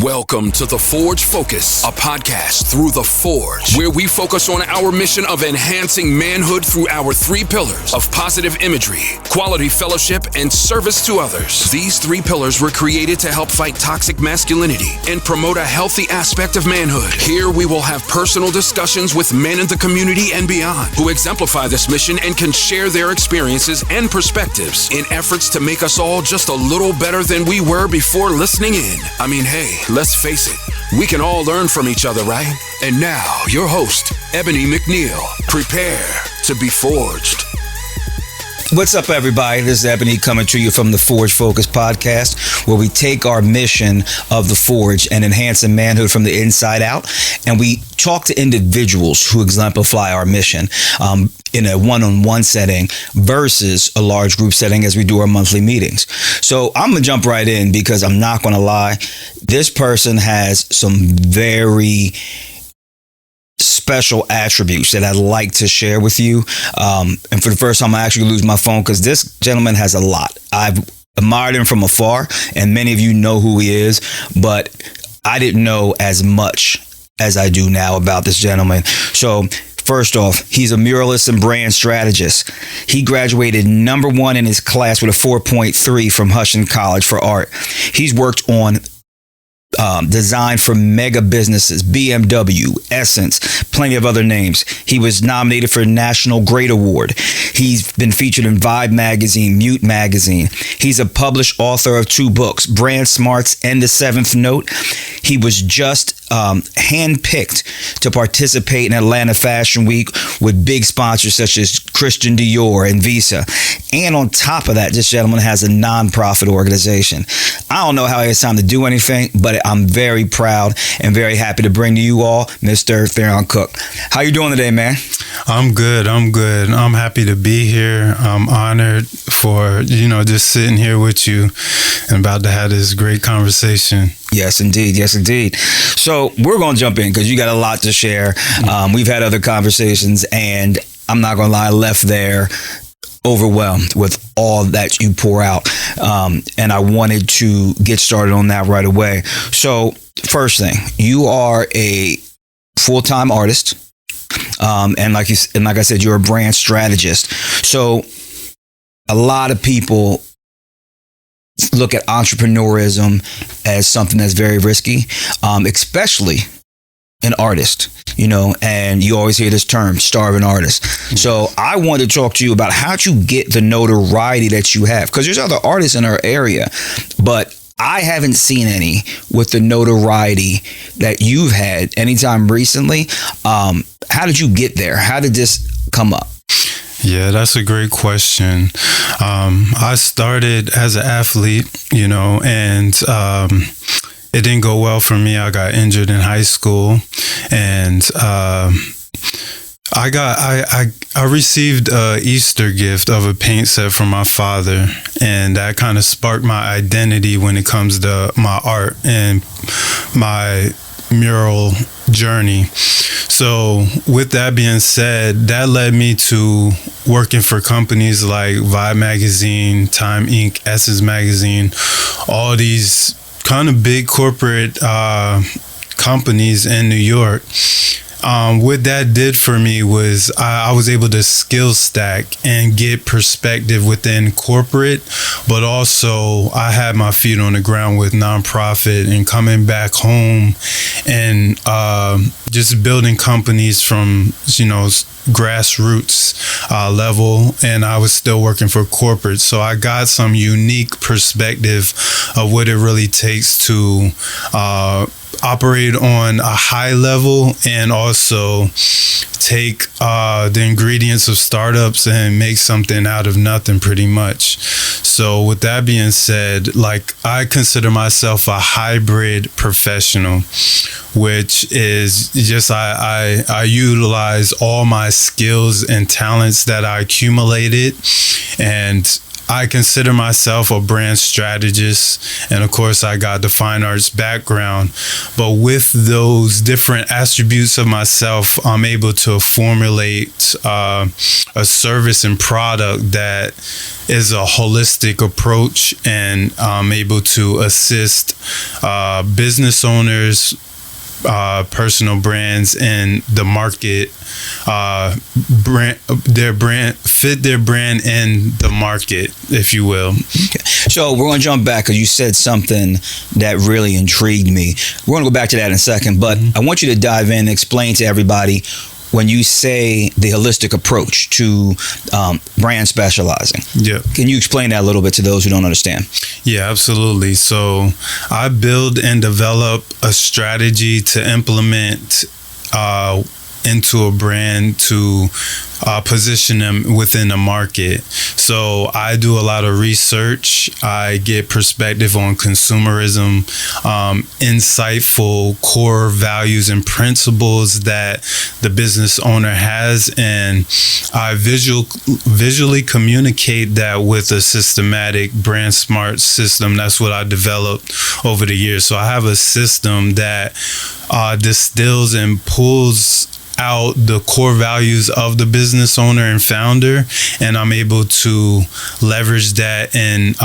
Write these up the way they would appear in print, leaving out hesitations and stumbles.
Welcome to The Forge Focus, a podcast through The Forge, where we focus on our mission of enhancing manhood through our three pillars of positive imagery, quality fellowship, and service to others. These three pillars were created to help fight toxic masculinity and promote a healthy aspect of manhood. Here we will have personal discussions with men in the community and beyond who exemplify this mission and can share their experiences and perspectives in efforts to make us all just a little better than we were before listening in. I mean, hey, let's face it, we can all learn from each other, right? And now, your host, Ebony McNeil. Prepare to be forged. What's up, everybody? This is Ebony coming to you from the Forge Focus podcast, where we take our mission of the Forge and enhancing manhood from the inside out, and we talk to individuals who exemplify our mission in a one-on-one setting versus a large group setting as we do our monthly meetings. So I'm going to jump right in because I'm not going to lie. This person has some very special attributes that I'd like to share with you. And for the first time, I actually lose my phone because this gentleman has a lot. I've admired him from afar, and many of you know who he is, but I didn't know as much as I do now about this gentleman. So first off, he's a muralist and brand strategist. He graduated number one in his class with a 4.3 from Huston College for art. He's worked on design for mega businesses, BMW, Essence, plenty of other names. He was nominated for a National Great Award. He's been featured in Vibe magazine, Mute magazine. He's a published author of 2 books, Brand Smarts and The Seventh Note. He was just handpicked to participate in Atlanta Fashion Week with big sponsors such as Christian Dior and Visa. And on top of that, this gentleman has a nonprofit organization. I don't know how he has time to do anything, but I'm very proud and very happy to bring to you all Mr. Theron Cook. How you doing today, man? I'm good. I'm happy to be here. I'm honored for, just sitting here with you and about to have this great conversation. Yes, indeed. Yes, indeed. So we're going to jump in because you got a lot to share. We've had other conversations, and I'm not going to lie, I left there overwhelmed with all that you pour out. And I wanted to get started on that right away. So first thing, you are a full-time artist. And like I said, you're a brand strategist. So a lot of people look at entrepreneurism as something that's very risky, especially an artist, and you always hear this term, starving artist. So I want to talk to you about how'd you get the notoriety that you have, because there's other artists in our area, but I haven't seen any with the notoriety that you've had anytime recently. How did you get there? How did this come up? Yeah, that's a great question. I started as an athlete, and it didn't go well for me. I got injured in high school, and I received an Easter gift of a paint set from my father, and that kind of sparked my identity when it comes to my art and my mural journey. So with that being said, that led me to working for companies like Vibe magazine, Time Inc., Essence magazine, all these kind of big corporate companies in New York. What that did for me was I was able to skill stack and get perspective within corporate, but also I had my feet on the ground with nonprofit and coming back home and just building companies from, grassroots level, and I was still working for corporate. So I got some unique perspective of what it really takes to operate on a high level and also take the ingredients of startups and make something out of nothing, pretty much. So with that being said, I consider myself a hybrid professional, which is just I utilize all my skills and talents that I accumulated, and I consider myself a brand strategist, and of course I got the fine arts background, but with those different attributes of myself, I'm able to formulate a service and product that is a holistic approach, and I'm able to assist business owners, personal brands in the market, fit their brand in the market, if you will. Okay. So we're going to jump back because you said something that really intrigued me. We're going to go back to that in a second, but I want you to dive in and explain to everybody when you say the holistic approach to brand specializing. Yeah. Can you explain that a little bit to those who don't understand? Yeah, absolutely. So I build and develop a strategy to implement into a brand to position them within the market. So I do a lot of research. I get perspective on consumerism, insightful core values and principles that the business owner has, and I visually communicate that with a systematic brand smart system. That's what I developed over the years. So I have a system that distills and pulls out the core values of the business owner and founder, and I'm able to leverage that and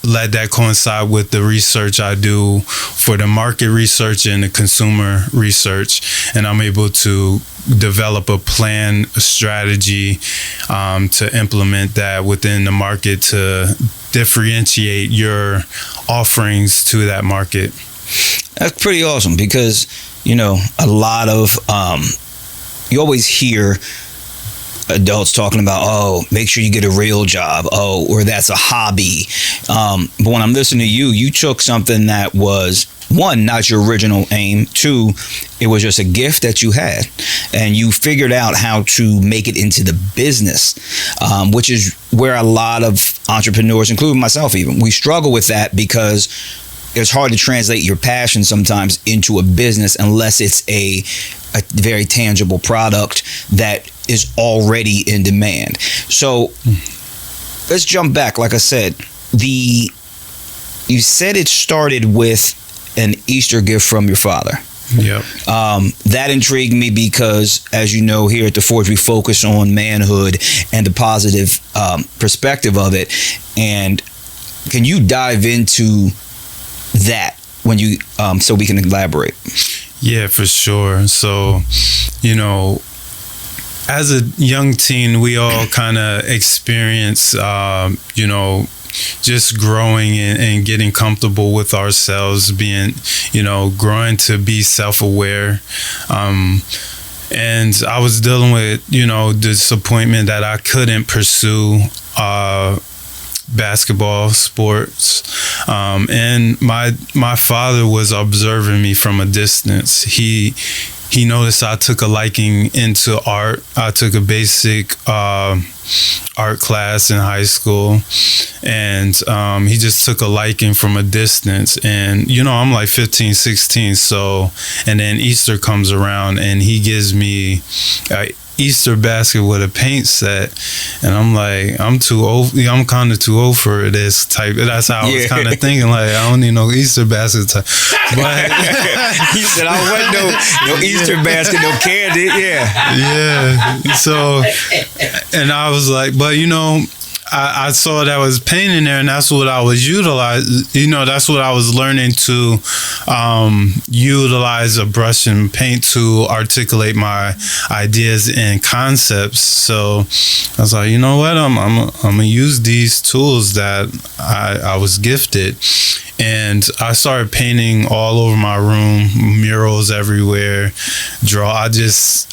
let that coincide with the research I do for the market research and the consumer research, and I'm able to develop a plan, a strategy to implement that within the market to differentiate your offerings to that market. That's pretty awesome because, you know, a lot of, you always hear adults talking about, oh, make sure you get a real job, oh, or that's a hobby. But when I'm listening to you, you took something that was, one, not your original aim. Two, it was just a gift that you had, and you figured out how to make it into the business, which is where a lot of entrepreneurs, including myself even, we struggle with that because it's hard to translate your passion sometimes into a business unless it's a very tangible product that is already in demand. So let's jump back. Like I said, you said it started with an Easter gift from your father. Yep. That intrigued me because, as you know, here at The Forge, we focus on manhood and the positive perspective of it. And can you dive into that when you so we can elaborate? Yeah, for sure. So, you know, as a young teen, we all kind of experience, you know, just growing and getting comfortable with ourselves, being, you know, growing to be self-aware. And I was dealing with, you know, disappointment that I couldn't pursue basketball, sports, and my father was observing me from a distance. He noticed I took a liking into art. I took a basic art class in high school, and he just took a liking from a distance. And you know, I'm like 15, 16, so, and then Easter comes around and he gives me Easter basket with a paint set, and I'm like, I'm too old. I'm kind of too old for this type. That's how I was kind of thinking. Like, I don't need no Easter basket type. But he said, I don't want no Easter basket, no candy. Yeah. So, and I was like, but you know, I saw that was paint in there, and that's what I was utilizing. You know, that's what I was learning to utilize a brush and paint to articulate my ideas and concepts. So I was like, you know what, I'm gonna use these tools that I was gifted. And I started painting all over my room, murals everywhere,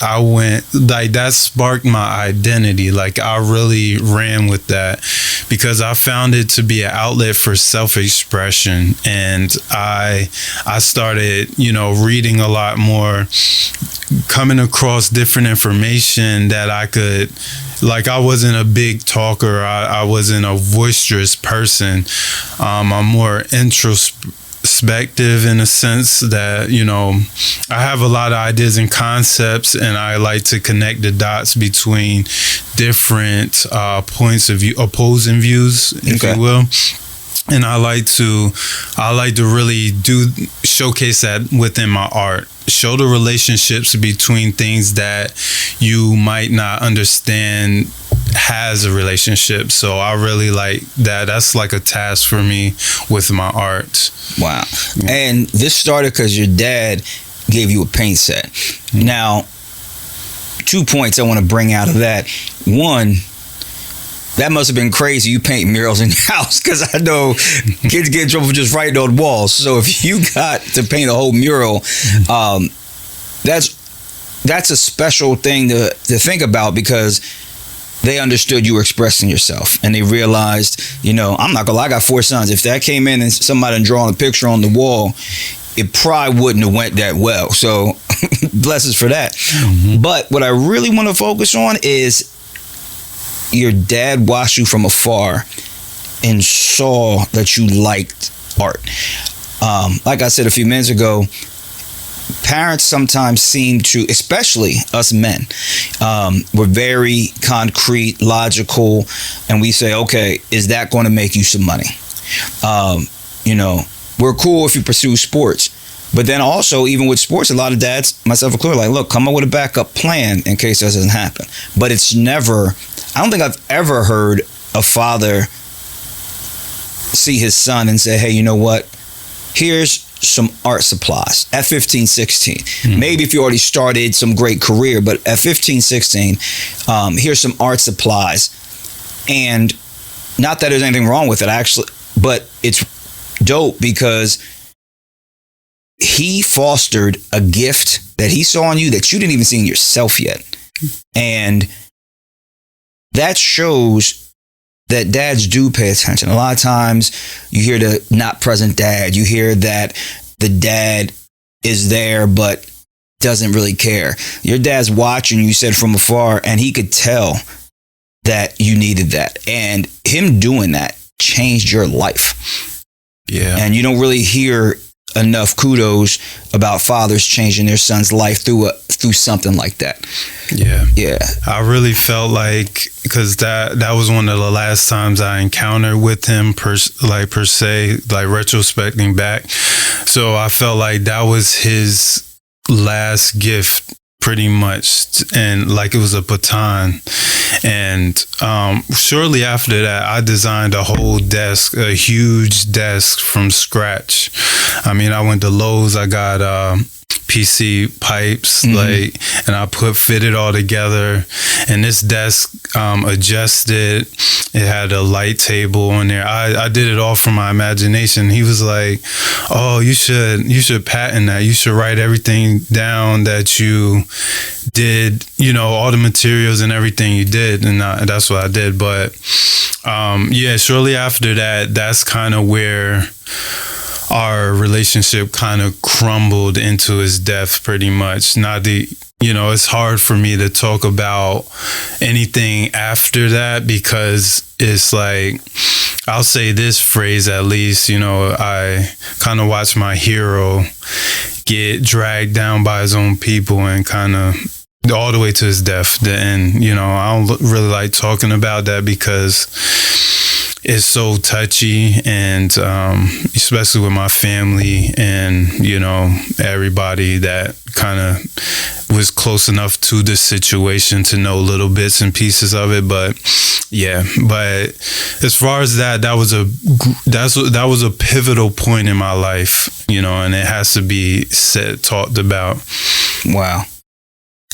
I went, like, that sparked my identity. Like, I really ran with that because I found it to be an outlet for self-expression. And I started, you know, reading a lot more, coming across different information that I could, like, I wasn't a big talker. I wasn't a boisterous person. I'm more introspective perspective in a sense that, I have a lot of ideas and concepts, and I like to connect the dots between different points of view, opposing views, if you will. And I like to really showcase that within my art. Show the relationships between things that you might not understand has a relationship. So I really like that. That's like a task for me with my art. Wow. And this started because your dad gave you a paint set. Now, 2 points I want to bring out of that. One, that must have been crazy. You paint murals in your house, because I know kids get in trouble for just writing on walls. So if you got to paint a whole mural, that's a special thing to think about, because they understood you were expressing yourself, and they realized, I'm not gonna lie, I got 4 sons. If that came in and somebody had drawn a picture on the wall, it probably wouldn't have went that well. So blessings for that. But what I really want to focus on is your dad watched you from afar and saw that you liked art. Like I said a few minutes ago, parents sometimes seem to, especially us men, we're very concrete, logical, and we say, okay, is that going to make you some money? We're cool if you pursue sports. But then also, even with sports, a lot of dads, myself included, like, look, come up with a backup plan in case that doesn't happen. But it's never, I don't think I've ever heard a father see his son and say, hey, you know what? Here's some art supplies at 15, 16. Maybe if you already started some great career, but at 15, 16, here's some art supplies. And not that there's anything wrong with it, actually, but it's dope because he fostered a gift that he saw in you that you didn't even see in yourself yet. And that shows that dads do pay attention. A lot of times you hear the not present dad. You hear that the dad is there but doesn't really care. Your dad's watching, you said, from afar, and he could tell that you needed that. And him doing that changed your life. Yeah. And you don't really hear enough kudos about fathers changing their son's life through something like that. Yeah. I really felt like, because that was one of the last times I encountered with him per se, like retrospecting back. So I felt like that was his last gift, pretty much, and like it was a baton. And shortly after that, I designed a whole desk, a huge desk from scratch. I mean, I went to Lowe's, I got PC pipes, and I fit it all together. And this desk adjusted. It had a light table on there. I did it all from my imagination. He was like, "Oh, you should patent that. You should write everything down that you did. All the materials and everything you did." And that's what I did. But shortly after that, that's kind of where our relationship kind of crumbled into his death, pretty much. It's hard for me to talk about anything after that, because it's like, I'll say this phrase at least, I kind of watched my hero get dragged down by his own people and kind of all the way to his death. And, I don't really like talking about that because it's so touchy, and especially with my family and, everybody that kind of was close enough to the situation to know little bits and pieces of it. But as far as that was a pivotal point in my life, and it has to be talked about. Wow.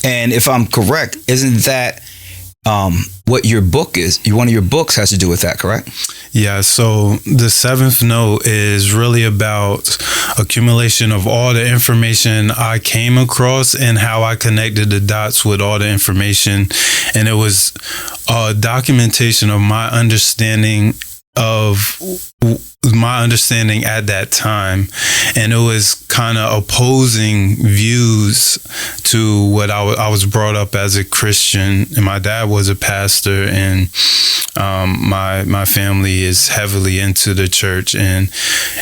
And if I'm correct, isn't that what your book is? One of your books has to do with that, correct? Yeah, so the seventh note is really about accumulation of all the information I came across and how I connected the dots with all the information. And it was a documentation of my understanding of my understanding at that time, and it was kind of opposing views to what I was brought up as a Christian, and my dad was a pastor, and my family is heavily into the church, and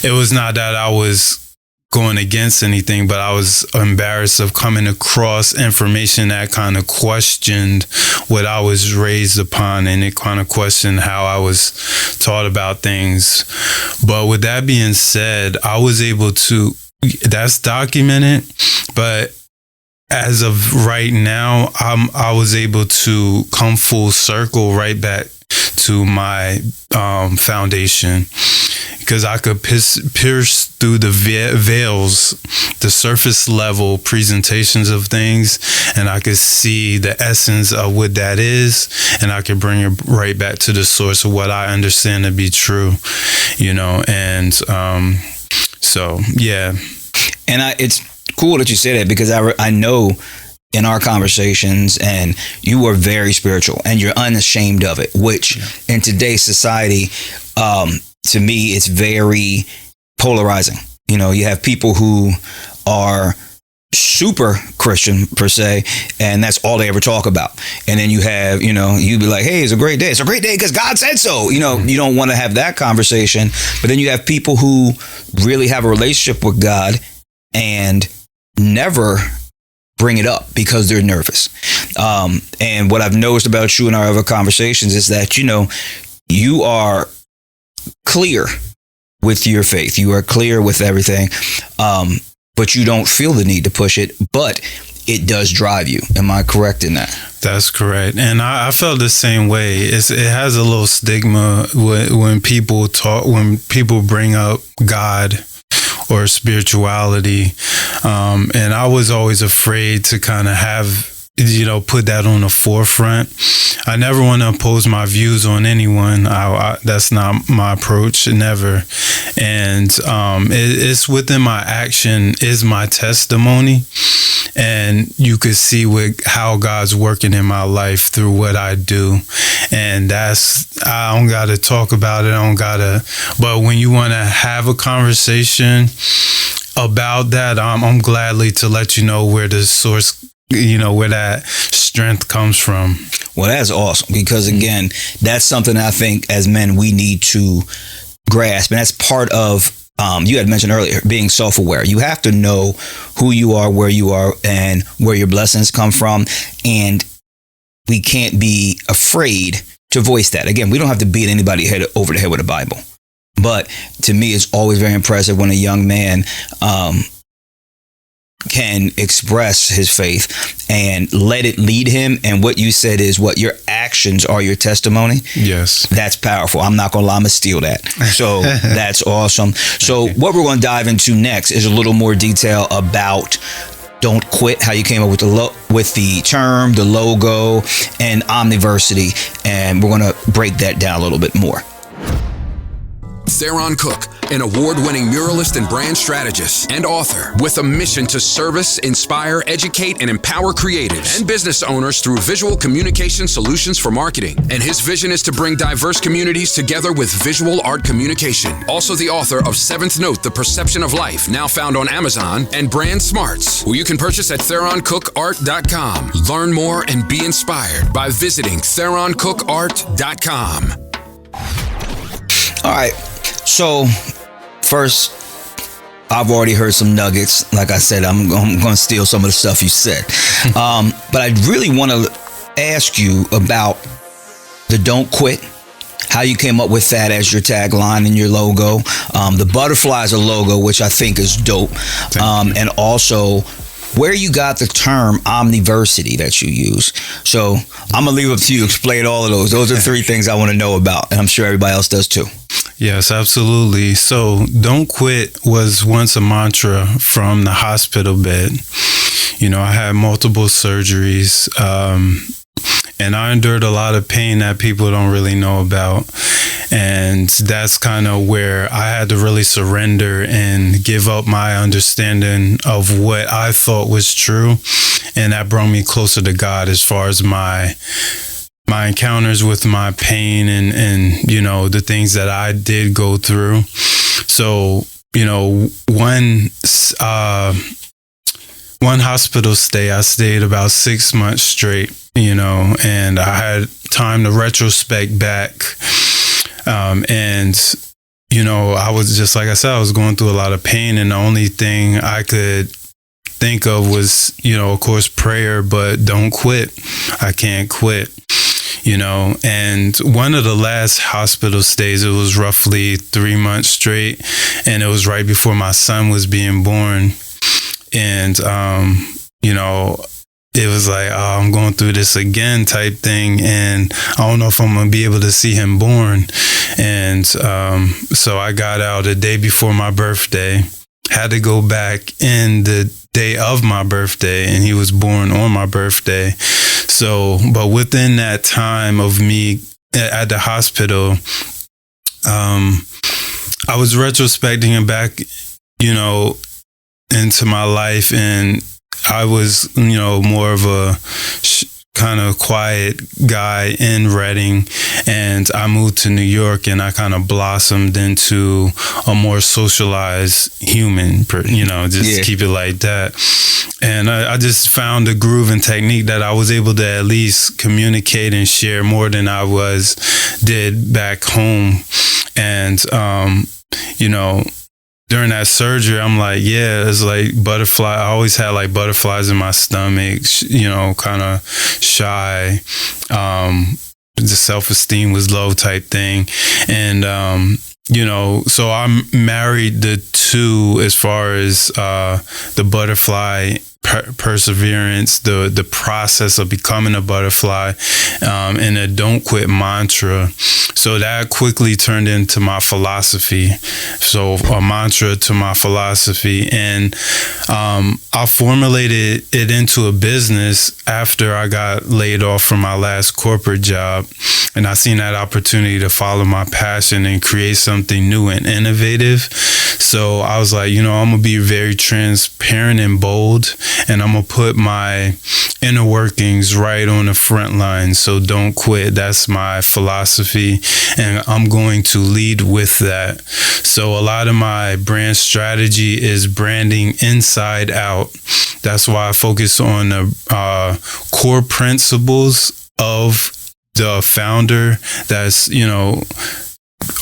it was not that I was going against anything, but I was embarrassed of coming across information that kind of questioned what I was raised upon, and it kind of questioned how I was taught about things. But with that being said, I was able to, that's documented, but as of right now, I was able to come full circle right back to my foundation, because I could pierce through the veils, the surface level presentations of things, and I could see the essence of what that is, and I could bring it right back to the source of what I understand to be true, and so, yeah. And it's cool that you say that, because I know in our conversations, and you are very spiritual and you're unashamed of it, which in today's society, to me, it's very polarizing. You have people who are super Christian per se, and that's all they ever talk about. And then you have, you'd be like, hey, it's a great day. It's a great day because God said so. You don't want to have that conversation. But then you have people who really have a relationship with God and never bring it up because they're nervous. And what I've noticed about you in our other conversations is that, you are clear with your faith. You are clear with everything. But you don't feel the need to push it, but it does drive you. Am I correct in that? That's correct. And I felt the same way. It has a little stigma when people bring up God or spirituality. And I was always afraid to kind of have, put that on the forefront. I never want to impose my views on anyone. That's not my approach, never. And it's within my action is my testimony. And you could see how God's working in my life through what I do. And I don't got to talk about it. But when you want to have a conversation about that, I'm gladly to let you know where the source, where that strength comes from. Well, that's awesome, because again, that's something I think as men we need to grasp. And that's part of, you had mentioned earlier, being self-aware. You have to know who you are, and where your blessings come from. And we can't be afraid to voice that. Again, we don't have to beat anybody over the head with a Bible. But to me, it's always very impressive when a young man can express his faith and let it lead him. And what you said is your actions are your testimony. Yes. That's powerful. I'm not going to lie, I'm going to steal that. So that's awesome. So what we're going to dive into next is a little more detail about Don't Quit, how you came up with the term, the logo, and Omniversity. And we're going to break that down a little bit more. Theron Cook, an award-winning muralist and brand strategist and author with a mission to service, inspire, educate, and empower creatives and business owners through visual communication solutions for marketing. And his vision is to bring diverse communities together with visual art communication. Also the author of Seventh Note, The Perception of Life, now found on Amazon, and Brand Smarts, who you can purchase at TheronCookArt.com. Learn more and be inspired by visiting TheronCookArt.com. All right. So, first, I've already heard some nuggets. Like I said, I'm going to steal some of the stuff you said. But I really want to ask you about the Don't Quit, how you came up with that as your tagline and your logo. The butterfly is a logo, which I think is dope. And also, where you got the term Omniversity that you use. So I'm going to leave it up to you. Explain all of those. Those are three things I want to know about, and I'm sure everybody else does too. Yes, absolutely. So Don't Quit was once a mantra from the hospital bed. I had multiple surgeries, and I endured a lot of pain that people don't really know about. And that's kind of where I had to really surrender and give up my understanding of what I thought was true. And that brought me closer to God as far as my my encounters with my pain and you know, the things that I did go through. So, you know, one hospital stay, I stayed about 6 months straight, you know, and I had time to retrospect back. And, you know, I was just, like I said, I was going through a lot of pain, and the only thing I could think of was, you know, of course, prayer, but don't quit. I can't quit, you know. And one of the last hospital stays, it was roughly 3 months straight, and it was right before my son was being born. And, you know, it was like, oh, I'm going through this again type thing, and I don't know if I'm going to be able to see him born. And so I got out a day before my birthday, had to go back in the day of my birthday, and he was born on my birthday. So, but within that time of me at the hospital, I was retrospecting back, you know, into my life, and I was, you know, more of a kind of quiet guy in Reading, and I moved to New York, and I kind of blossomed into a more socialized human, you know, just keep it like that. And I just found a groove and technique that I was able to at least communicate and share more than I did back home. And, you know, during that surgery, I'm like, yeah, it's like butterfly. I always had like butterflies in my stomach, you know, kind of shy. The self-esteem was low type thing. And, you know, so I'm married the two as far as the butterfly perseverance, the process of becoming a butterfly, and a don't quit mantra. So that quickly turned into my philosophy. So a mantra to my philosophy. And I formulated it into a business after I got laid off from my last corporate job. And I seen that opportunity to follow my passion and create something new and innovative. So I was like, you know, I'm going to be very transparent and bold, and I'm going to put my inner workings right on the front line. So don't quit. That's my philosophy, and I'm going to lead with that. So a lot of my brand strategy is branding inside out. That's why I focus on the core principles of the founder that's, you know,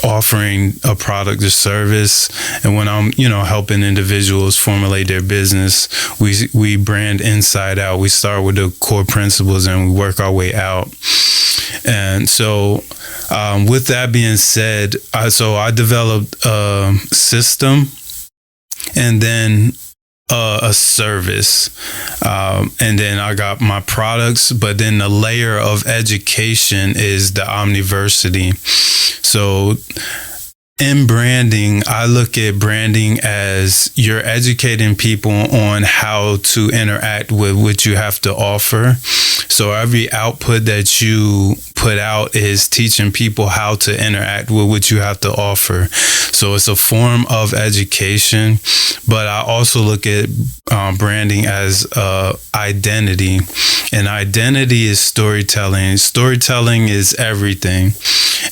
offering a product or service. And when I'm, you know, helping individuals formulate their business, we brand inside out. We start with the core principles and we work our way out. And so with that being said, I developed a system and then a service, and then I got my products, but then the layer of education is the omniversity. So in branding, I look at branding as you're educating people on how to interact with what you have to offer. So every output that you put out is teaching people how to interact with what you have to offer. So it's a form of education, but I also look at branding as identity. And identity is storytelling. Storytelling is everything.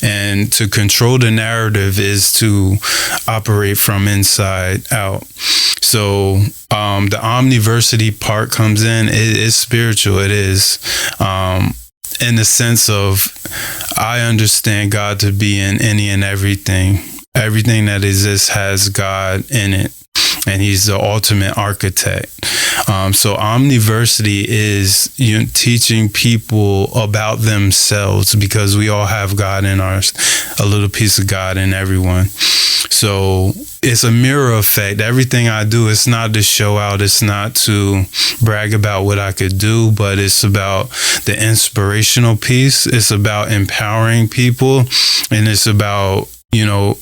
And to control the narrative is to operate from inside out. So the omniversity part comes in. It is spiritual. It is in the sense of I understand God to be in any and everything. Everything that exists has God in it, and He's the ultimate architect. So omniversity is teaching people about themselves, because we all have God in a little piece of God in everyone. So it's a mirror effect. Everything I do, it's not to show out. It's not to brag about what I could do, but it's about the inspirational piece. It's about empowering people, and it's about, you know,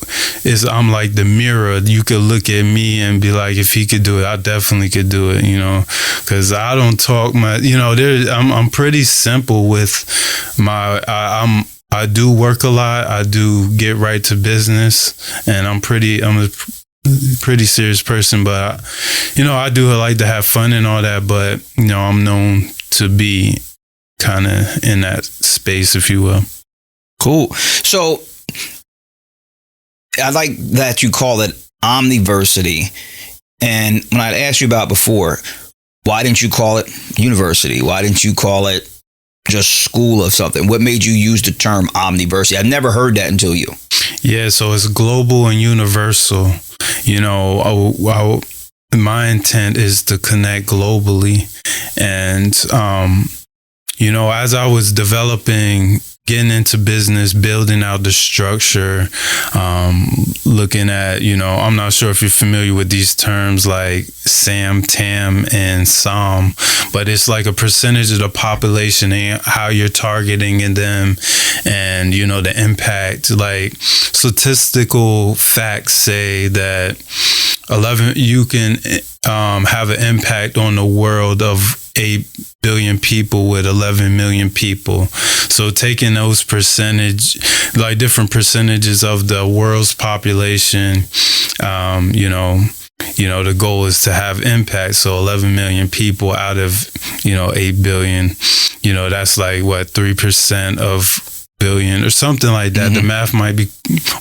I'm like the mirror. You could look at me and be like, if he could do it, I definitely could do it, you know, because I don't talk much, you know, I'm pretty simple with I do work a lot. I do get right to business, and I'm a pretty serious person, but you know, I do like to have fun and all that, but you know, I'm known to be kind of in that space, if you will. Cool. So I like that you call it omniversity. And when I'd asked you about before, why didn't you call it university? Why didn't you call it just school of something? What made you use the term omniversity? I've never heard that until you. Yeah, so it's global and universal. You know, my intent is to connect globally. And, you know, as I was developing, getting into business, building out the structure, looking at, you know, I'm not sure if you're familiar with these terms like SAM, TAM, and SOM, but it's like a percentage of the population and how you're targeting in them and, you know, the impact. Like statistical facts say that you can have an impact on the world of 8 billion people with 11 million people. So taking those different percentages of the world's population, you know, the goal is to have impact. So 11 million people out of, you know, 8 billion, you know, that's like what, 3% of billion or something like that. Mm-hmm. The math might be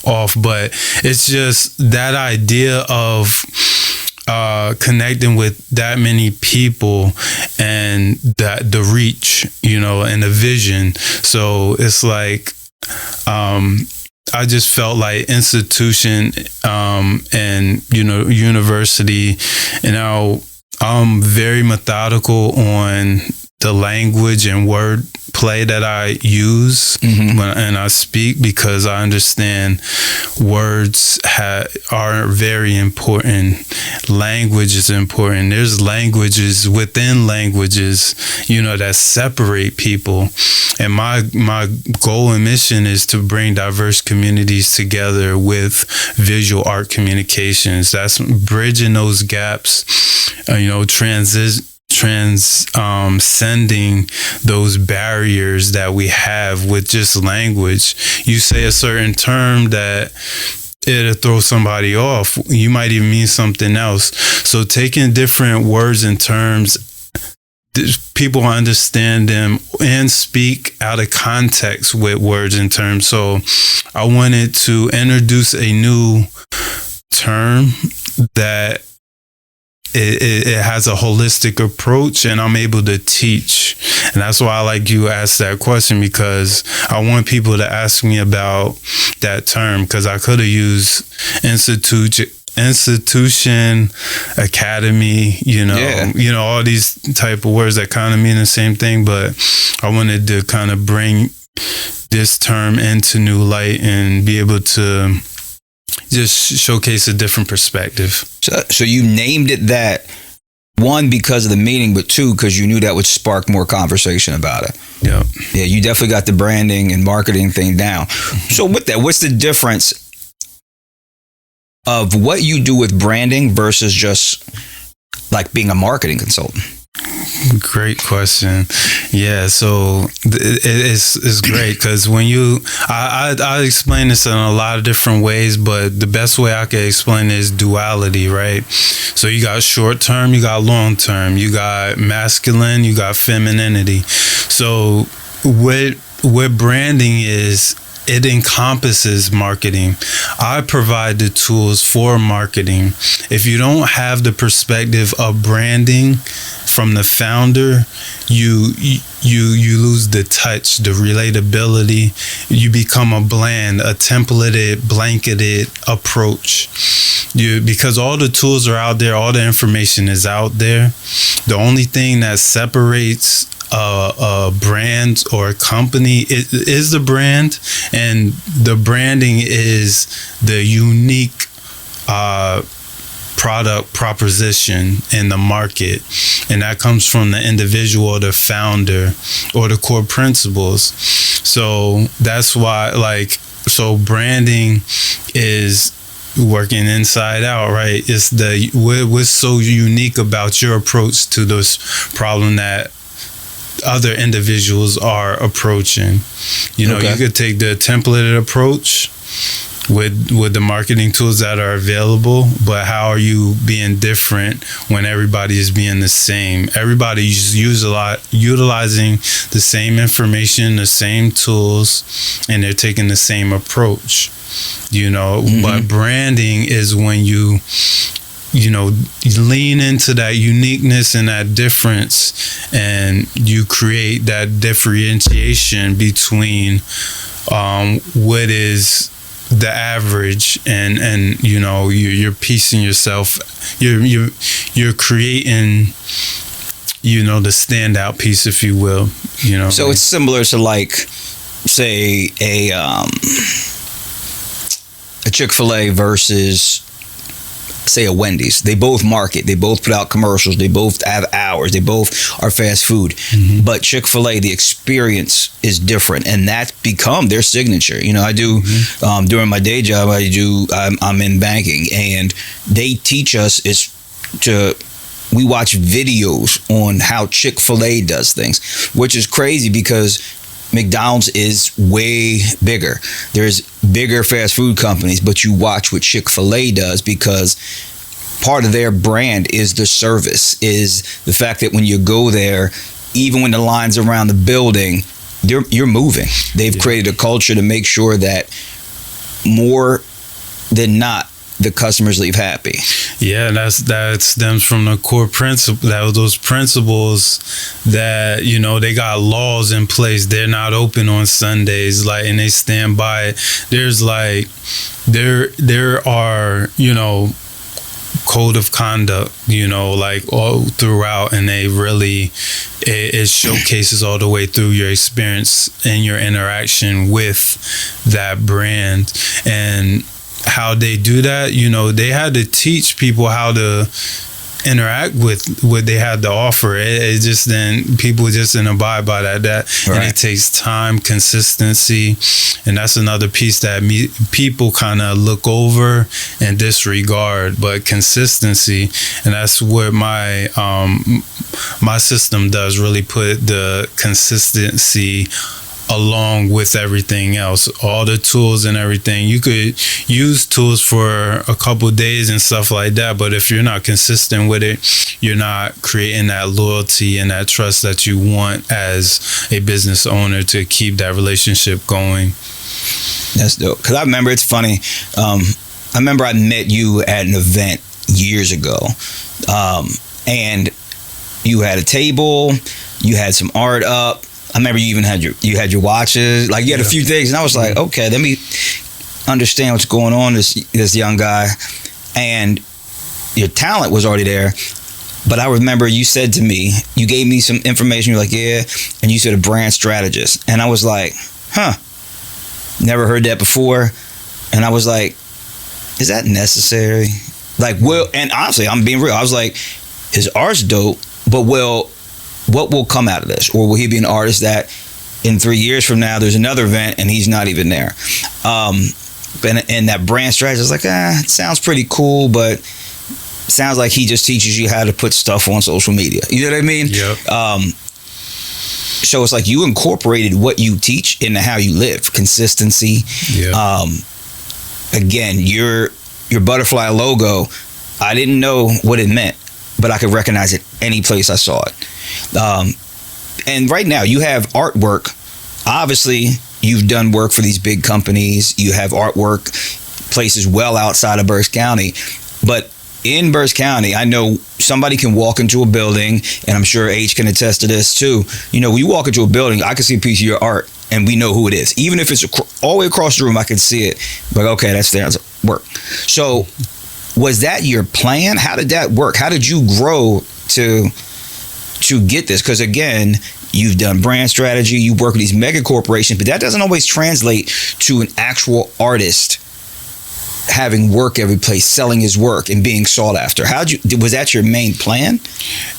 off, but it's just that idea of connecting with that many people and that the reach, you know, and the vision. So it's like I just felt like institution and, you know, university, and now I'm very methodical on the language and word play that I use and I speak, because I understand words are very important. Language is important. There's languages within languages, you know, that separate people. And my goal and mission is to bring diverse communities together with visual art communications. That's bridging those gaps, you know, transcending those barriers that we have with just language. You say a certain term that it'll throw somebody off. You might even mean something else. So taking different words and terms, people understand them and speak out of context with words and terms. So I wanted to introduce a new term that it has a holistic approach, and I'm able to teach. And that's why I like you asked that question, because I want people to ask me about that term, because I could have used institution, academy, you know, all these type of words that kind of mean the same thing. But I wanted to kind of bring this term into new light and be able to just showcase a different perspective. So you named it that, one, because of the meaning, but two, because you knew that would spark more conversation about it. Yeah. Yeah, you definitely got the branding and marketing thing down. So with that, what's the difference of what you do with branding versus just like being a marketing consultant? Great question. Yeah, so it's great, because when I explain this in a lot of different ways, but the best way I can explain it is duality, right? So you got short term, you got long term, you got masculine, you got femininity. So what branding is, it encompasses marketing. I provide the tools for marketing. If you don't have the perspective of branding from the founder, you lose the touch, the relatability. You become a templated, blanketed approach. Because all the tools are out there, all the information is out there. The only thing that separates a brand or a company is the brand, and the branding is the unique product proposition in the market, and that comes from the individual or the founder or the core principles. So that's why, so branding is working inside out, right? It's what's so unique about your approach to this problem that other individuals are approaching. You know, You could take the templated approach, with the marketing tools that are available, but how are you being different when everybody is being the same? Everybody's utilizing the same information, the same tools, and they're taking the same approach, But branding is when you lean into that uniqueness and that difference, and you create that differentiation between what is the average, and you're piecing yourself, you're creating the standout piece, if you will. So it's similar to, like, say a Chick-fil-A versus, say, a Wendy's. They both market, they both put out commercials, they both have hours, they both are fast food. But Chick-fil-A, the experience is different, and that's become their signature. I do during my day job, I'm in banking, and they teach us we watch videos on how Chick-fil-A does things, which is crazy because McDonald's is way bigger. There's bigger fast food companies, but you watch what Chick-fil-A does because part of their brand is the service, is the fact that when you go there, even when the line's around the building, you're moving. They've created a culture to make sure that more than not, the customers leave happy. Yeah, that stems from the core principle. Those principles that they got laws in place. They're not open on Sundays, and they stand by it. There's there are code of conduct, all throughout, and they really it showcases all the way through your experience and your interaction with that brand. And how they do that, they had to teach people how to interact with what they had to offer. It just then people just didn't abide by that. Right. And it takes time, consistency, and that's another piece that people kind of look over and disregard. But consistency, and that's what my system does. Really put the consistency along with everything else, all the tools and everything. You could use tools for a couple of days and stuff like that, but if you're not consistent with it, you're not creating that loyalty and that trust that you want as a business owner to keep that relationship going. That's dope. Because I remember, it's funny, I remember I met you at an event years ago, and you had a table, you had some art up. I remember you even had your watches, like you had a few things, and I was like, okay, let me understand what's going on. This young guy, and your talent was already there. But I remember you said to me, you gave me some information. You're like, yeah, and you said a brand strategist, and I was like, never heard that before, and I was like, is that necessary? Like, well, and honestly, I'm being real. I was like, his art's dope, but what will come out of this? Or will he be an artist that in 3 years from now there's another event and he's not even there? And that brand strategy is like, it sounds pretty cool, but sounds like he just teaches you how to put stuff on social media. You know what I mean? Yep. So it's like you incorporated what you teach into how you live. Consistency. Yeah. Again, your butterfly logo, I didn't know what it meant, but I could recognize it any place I saw it. And right now you have artwork. Obviously, you've done work for these big companies. You have artwork places well outside of Berks County. But in Berks County, I know somebody can walk into a building, and I'm sure H can attest to this too. When you walk into a building, I can see a piece of your art, and we know who it is. Even if it's all the way across the room, I can see it. But okay, that's Theron's work. So was that your plan? How did that work? How did you grow to get this? Because again, you've done brand strategy, you work with these mega corporations, but that doesn't always translate to an actual artist having work every place, selling his work and being sought after. Was that your main plan?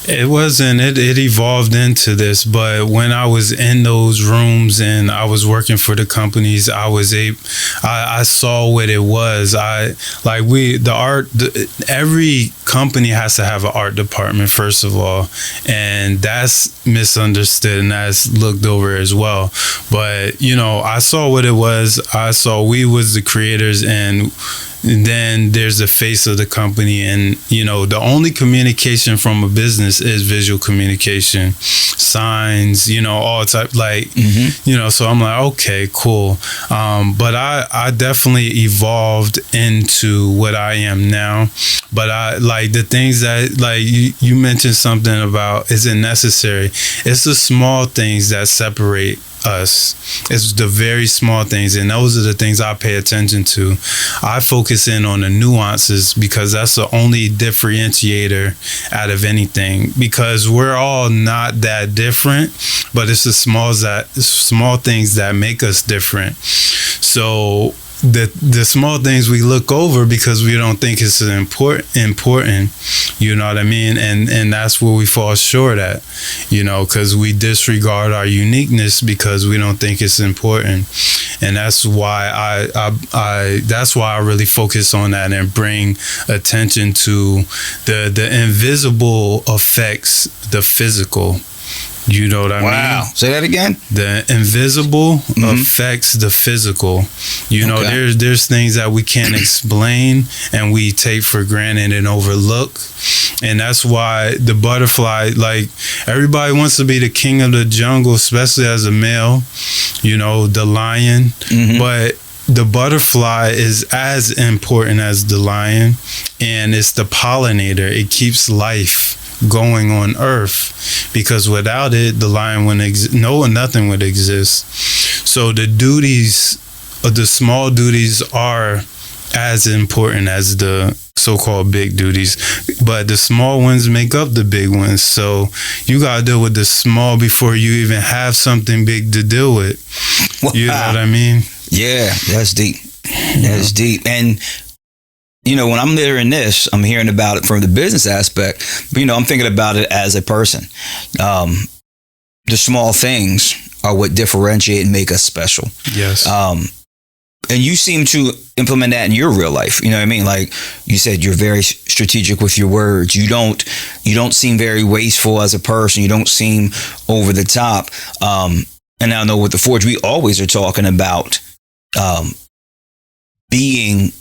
It wasn't. It evolved into this. But when I was in those rooms and I was working for the companies, I saw what it was. Every company has to have an art department, first of all, and that's misunderstood and that's looked over as well. But I saw what it was. I saw we was the creators, and then there's the face of the company, and the only communication from a business is visual communication, signs, all type, so I'm like, okay, cool. But I definitely evolved into what I am now. But I like the things that, like, you mentioned something about, is it necessary? It's the small things that separate us. It's the very small things, and those are the things I pay attention to. I focus in on the nuances because that's the only differentiator out of anything, because we're all not that different, but it's the small things that make us different. So the small things we look over because we don't think it's important, you know what I mean? And that's where we fall short at, because we disregard our uniqueness because we don't think it's important. And that's why I really focus on that and bring attention to the invisible affects the physical. You know what I mean? Wow. Say that again? The invisible affects the physical. There's things that we can't explain and we take for granted and overlook. And that's why the butterfly, like, everybody wants to be the king of the jungle, especially as a male, the lion. But the butterfly is as important as the lion, and it's the pollinator. It keeps life going on Earth, because without it, the lion wouldn't exist. Nothing would exist. So the small duties are as important as the so-called big duties, but the small ones make up the big ones. So you gotta deal with the small before you even have something big to deal with. Wow. You know what I mean? Yeah, that's deep. That's deep. And when I'm hearing this, I'm hearing about it from the business aspect. But, I'm thinking about it as a person. The small things are what differentiate and make us special. Yes. And you seem to implement that in your real life. You know what I mean? Like you said, you're very strategic with your words. You don't seem very wasteful as a person. You don't seem over the top. And I know with the Forge, we always are talking about being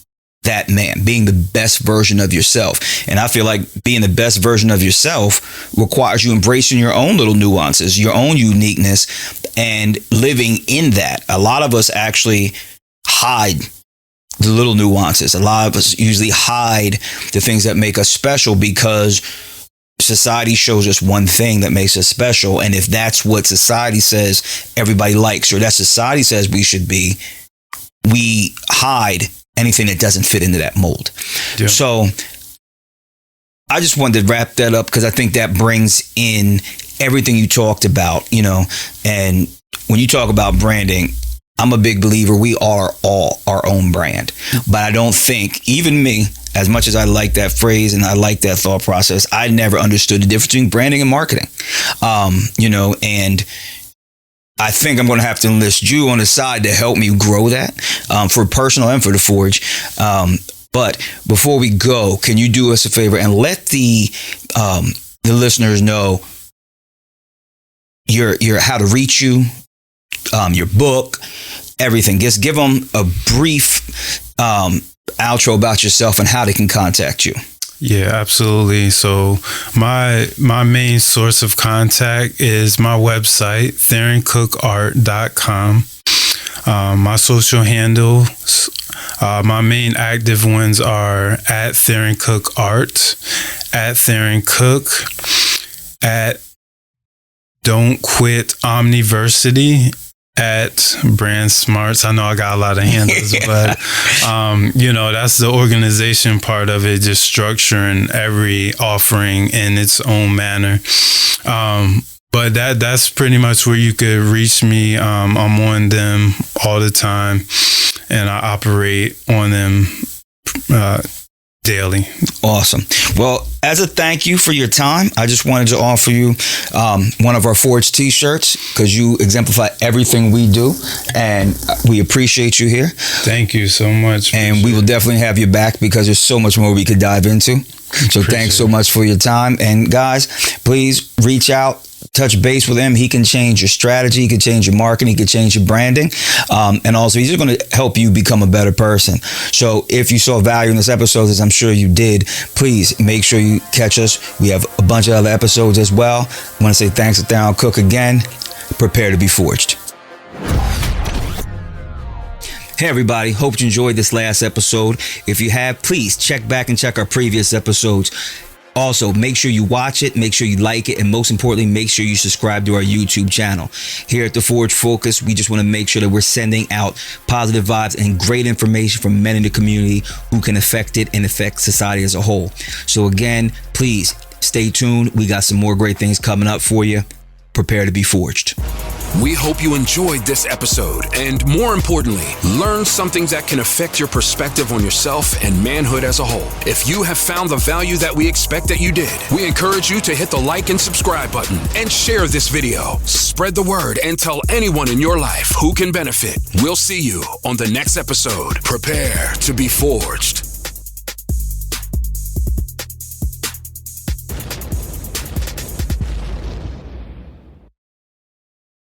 that man, being the best version of yourself. And I feel like being the best version of yourself requires you embracing your own little nuances, your own uniqueness, and living in that. A lot of us actually hide the little nuances. A lot of us usually hide the things that make us special because society shows us one thing that makes us special. And if that's what society says everybody likes, or that society says we should be, we hide anything that doesn't fit into that mold. Yeah. So I just wanted to wrap that up because I think that brings in everything you talked about, and when you talk about branding, I'm a big believer we are all our own brand. But I don't think, even me, as much as I like that phrase and I like that thought process, I never understood the difference between branding and marketing. And I think I'm going to have to enlist you on the side to help me grow that for personal and for the Forge. But before we go, can you do us a favor and let the listeners know your how to reach you, your book, everything. Just give them a brief outro about yourself and how they can contact you. Yeah, absolutely. So my main source of contact is my website, theroncookart.com. My social handles, my main active ones are at Theron Cook Art, at Theron Cook, at Don't Quit Omniversity, at Brand Smarts. I know I got a lot of handles, but that's the organization part of it, just structuring every offering in its own manner. But that's pretty much where you could reach me. I'm on them all the time, and I operate on them daily. Awesome. Well, as a thank you for your time, I just wanted to offer you one of our Forged t-shirts because you exemplify everything we do, and we appreciate you here. Thank you so much. And we will definitely have you back because there's so much more we could dive into. So thanks so much for your time. And guys, please reach out, touch base with him. He can change your strategy. He can change your marketing. He can change your branding. And also, he's just going to help you become a better person. So if you saw value in this episode, as I'm sure you did, please make sure you catch us. We have a bunch of other episodes as well. I want to say thanks to Theron Cook again. Prepare to be forged. Hey everybody, hope you enjoyed this last episode. If you have, please check back and check our previous episodes. Also, make sure you watch it, make sure you like it, and most importantly, make sure you subscribe to our YouTube channel. Here at The Forge Focus, we just want to make sure that we're sending out positive vibes and great information from men in the community who can affect it and affect society as a whole. So again, please stay tuned. We got some more great things coming up for you. Prepare to be forged. We hope you enjoyed this episode and, more importantly, learned something that can affect your perspective on yourself and manhood as a whole. If you have found the value that we expect that you did, we encourage you to hit the like and subscribe button and share this video. Spread the word and tell anyone in your life who can benefit. We'll see you on the next episode. Prepare to be forged.